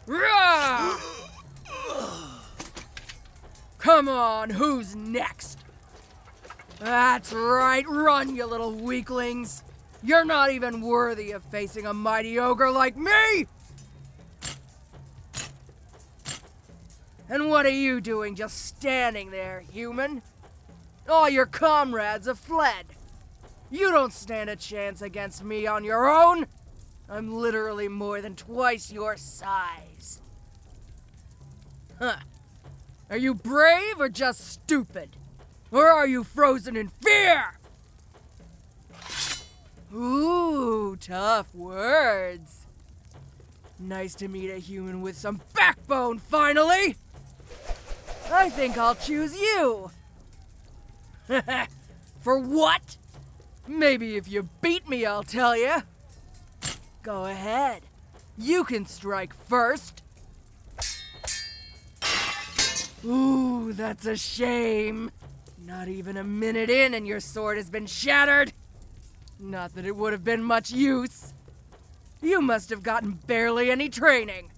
Rah! Come on, who's next? That's right, run, you little weaklings. You're not even worthy of facing a mighty ogre like me! And what are you doing just standing there, human? All your comrades have fled. You don't stand a chance against me on your own. I'm literally more than twice your size. Huh. Are you brave or just stupid? Or are you frozen in fear? Ooh, tough words. Nice to meet a human with some backbone, finally! I think I'll choose you. For what? Maybe if you beat me, I'll tell you. Go ahead. You can strike first. Ooh, that's a shame. Not even a minute in and your sword has been shattered. Not that it would have been much use. You must have gotten barely any training.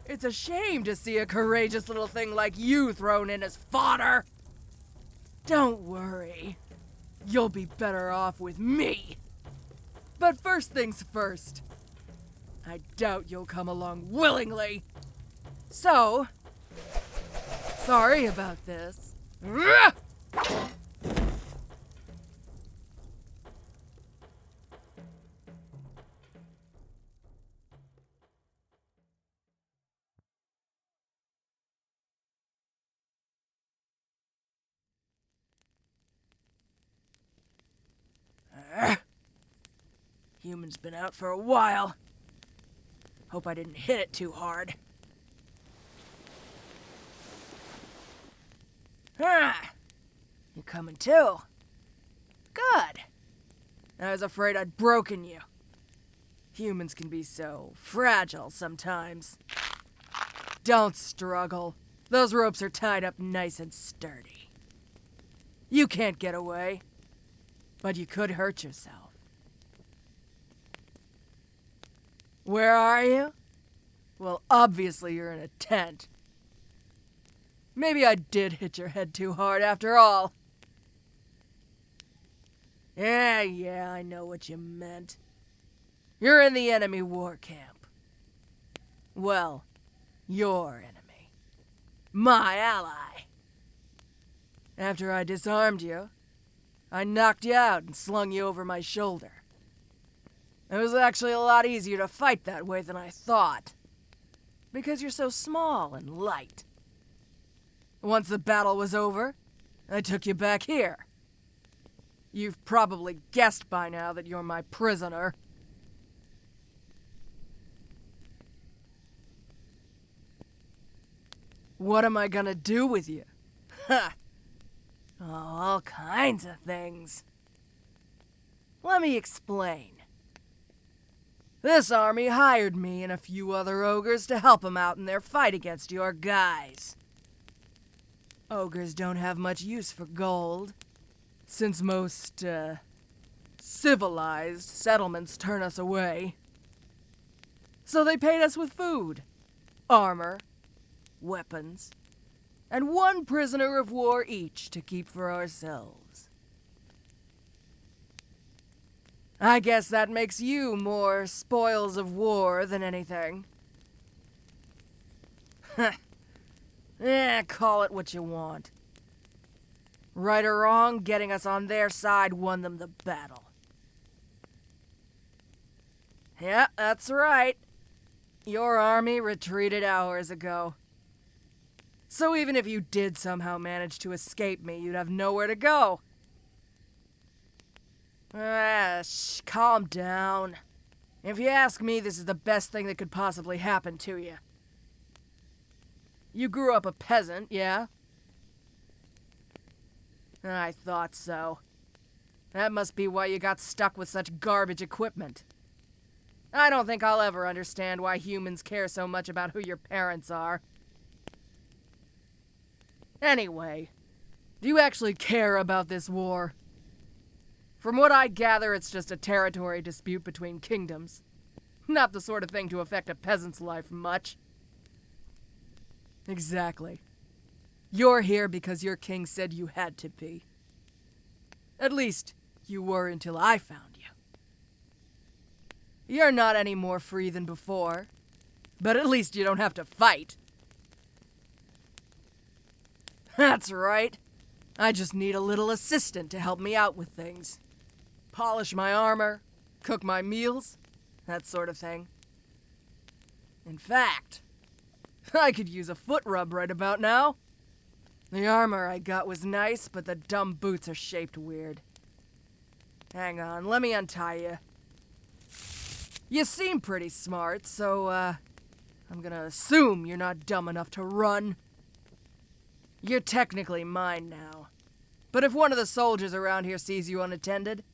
It's a shame to see a courageous little thing like you thrown in as fodder. Don't worry. You'll be better off with me. But first things first. I doubt you'll come along willingly. So, sorry about this. Human's been out for a while. Hope I didn't hit it too hard. Ah, you're coming too. Good. I was afraid I'd broken you. Humans can be so fragile sometimes. Don't struggle. Those ropes are tied up nice and sturdy. You can't get away, but you could hurt yourself. Where are you? Well, obviously you're in a tent. Maybe I did hit your head too hard after all. Yeah, I know what you meant. You're in the enemy war camp. Well, your enemy. My ally. After I disarmed you, I knocked you out and slung you over my shoulder. It was actually a lot easier to fight that way than I thought. Because you're so small and light. Once the battle was over, I took you back here. You've probably guessed by now that you're my prisoner. What am I gonna do with you? Ha! Oh, all kinds of things. Let me explain. This army hired me and a few other ogres to help them out in their fight against your guys. Ogres don't have much use for gold, since most, civilized settlements turn us away. So they paid us with food, armor, weapons, and one prisoner of war each to keep for ourselves. I guess that makes you more spoils of war than anything. Call it what you want. Right or wrong, getting us on their side won them the battle. Yeah, that's right. Your army retreated hours ago. So even if you did somehow manage to escape me, you'd have nowhere to go. Calm down. If you ask me, this is the best thing that could possibly happen to you. You grew up a peasant, yeah? I thought so. That must be why you got stuck with such garbage equipment. I don't think I'll ever understand why humans care so much about who your parents are. Anyway, do you actually care about this war? From what I gather, it's just a territory dispute between kingdoms. Not the sort of thing to affect a peasant's life much. Exactly. You're here because your king said you had to be. At least, you were until I found you. You're not any more free than before, but at least you don't have to fight. That's right. I just need a little assistant to help me out with things. Polish my armor, cook my meals, that sort of thing. In fact, I could use a foot rub right about now. The armor I got was nice, but the dumb boots are shaped weird. Hang on, let me untie you. You seem pretty smart, so, I'm gonna assume you're not dumb enough to run. You're technically mine now. But if one of the soldiers around here sees you unattended,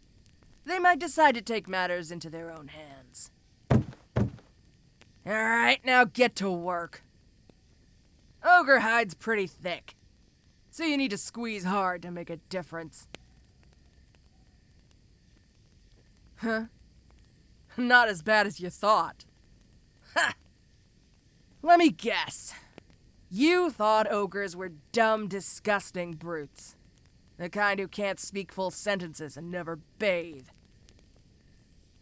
they might decide to take matters into their own hands. Alright, now get to work. Ogre hide's pretty thick, so you need to squeeze hard to make a difference. Huh? Not as bad as you thought. Ha! Let me guess. You thought ogres were dumb, disgusting brutes. The kind who can't speak full sentences and never bathe.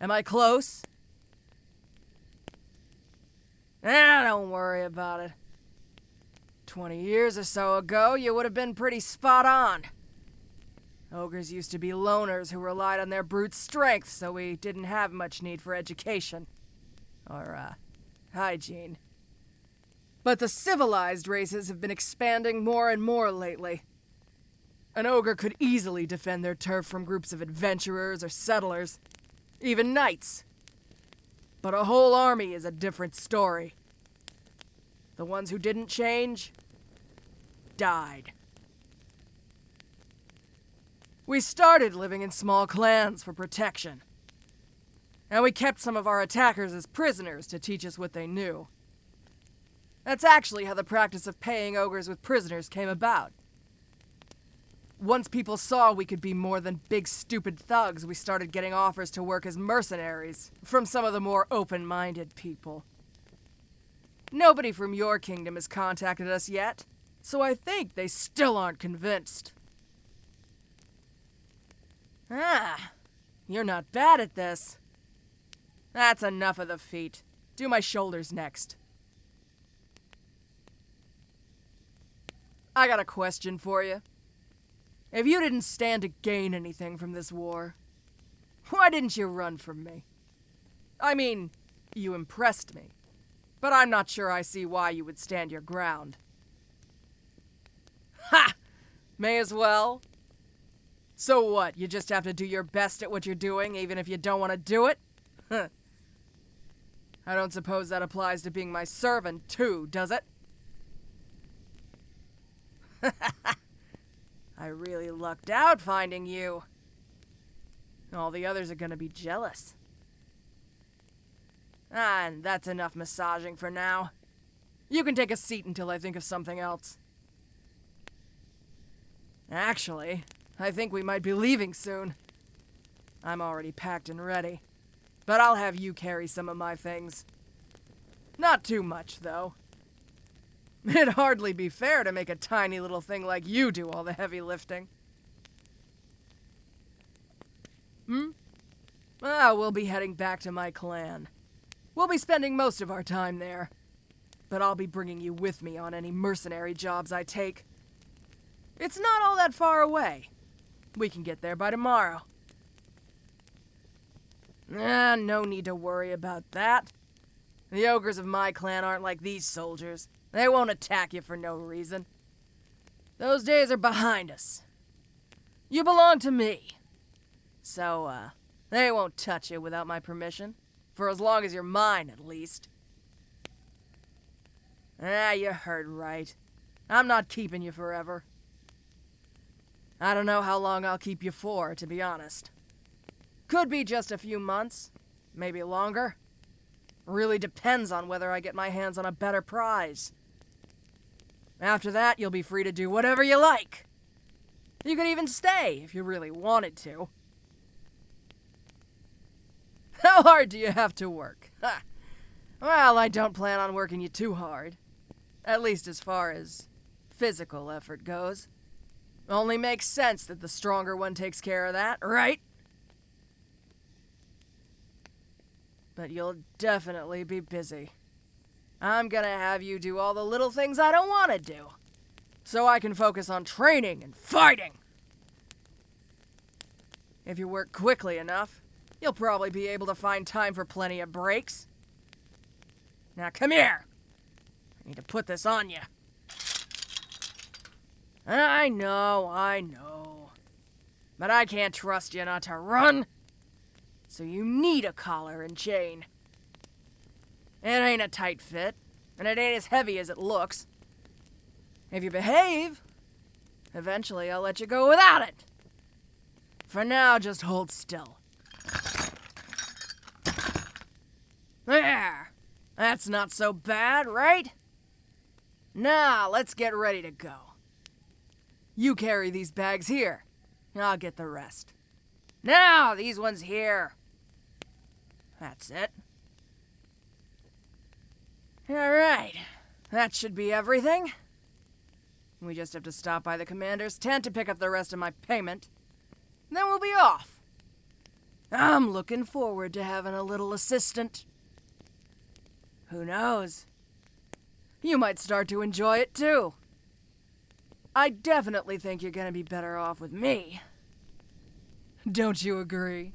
Am I close? Don't worry about it. 20 years or so ago, you would have been pretty spot on. Ogres used to be loners who relied on their brute strength, so we didn't have much need for education. Or, hygiene. But the civilized races have been expanding more and more lately. An ogre could easily defend their turf from groups of adventurers or settlers, even knights. But a whole army is a different story. The ones who didn't change died. We started living in small clans for protection. And we kept some of our attackers as prisoners to teach us what they knew. That's actually how the practice of paying ogres with prisoners came about. Once people saw we could be more than big stupid thugs, we started getting offers to work as mercenaries from some of the more open-minded people. Nobody from your kingdom has contacted us yet, so I think they still aren't convinced. You're not bad at this. That's enough of the feet. Do my shoulders next. I got a question for you. If you didn't stand to gain anything from this war, why didn't you run from me? I mean, you impressed me, but I'm not sure I see why you would stand your ground. Ha! May as well. So what, you just have to do your best at what you're doing, even if you don't want to do it? Huh. I don't suppose that applies to being my servant, too, does it? I really lucked out finding you. All the others are gonna be jealous. And that's enough massaging for now. You can take a seat until I think of something else. Actually, I think we might be leaving soon. I'm already packed and ready, but I'll have you carry some of my things. Not too much, though. It'd hardly be fair to make a tiny little thing like you do all the heavy lifting. We'll be heading back to my clan. We'll be spending most of our time there. But I'll be bringing you with me on any mercenary jobs I take. It's not all that far away. We can get there by tomorrow. No need to worry about that. The ogres of my clan aren't like these soldiers. They won't attack you for no reason. Those days are behind us. You belong to me. So, they won't touch you without my permission. For as long as you're mine, at least. You heard right. I'm not keeping you forever. I don't know how long I'll keep you for, to be honest. Could be just a few months. Maybe longer. Really depends on whether I get my hands on a better prize. After that, you'll be free to do whatever you like. You could even stay if you really wanted to. How hard do you have to work? Ha. Well, I don't plan on working you too hard. At least as far as physical effort goes. Only makes sense that the stronger one takes care of that, right? But you'll definitely be busy. I'm gonna have you do all the little things I don't want to do, so I can focus on training and fighting. If you work quickly enough, you'll probably be able to find time for plenty of breaks. Now come here. I need to put this on you. I know. But I can't trust you not to run. So you need a collar and chain. It ain't a tight fit, and it ain't as heavy as it looks. If you behave, eventually I'll let you go without it. For now, just hold still. There! That's not so bad, right? Now, let's get ready to go. You carry these bags here. I'll get the rest. Now, these ones here. That's it. Alright, that should be everything. We just have to stop by the commander's tent to pick up the rest of my payment. Then we'll be off. I'm looking forward to having a little assistant. Who knows? You might start to enjoy it too. I definitely think you're gonna be better off with me. Don't you agree?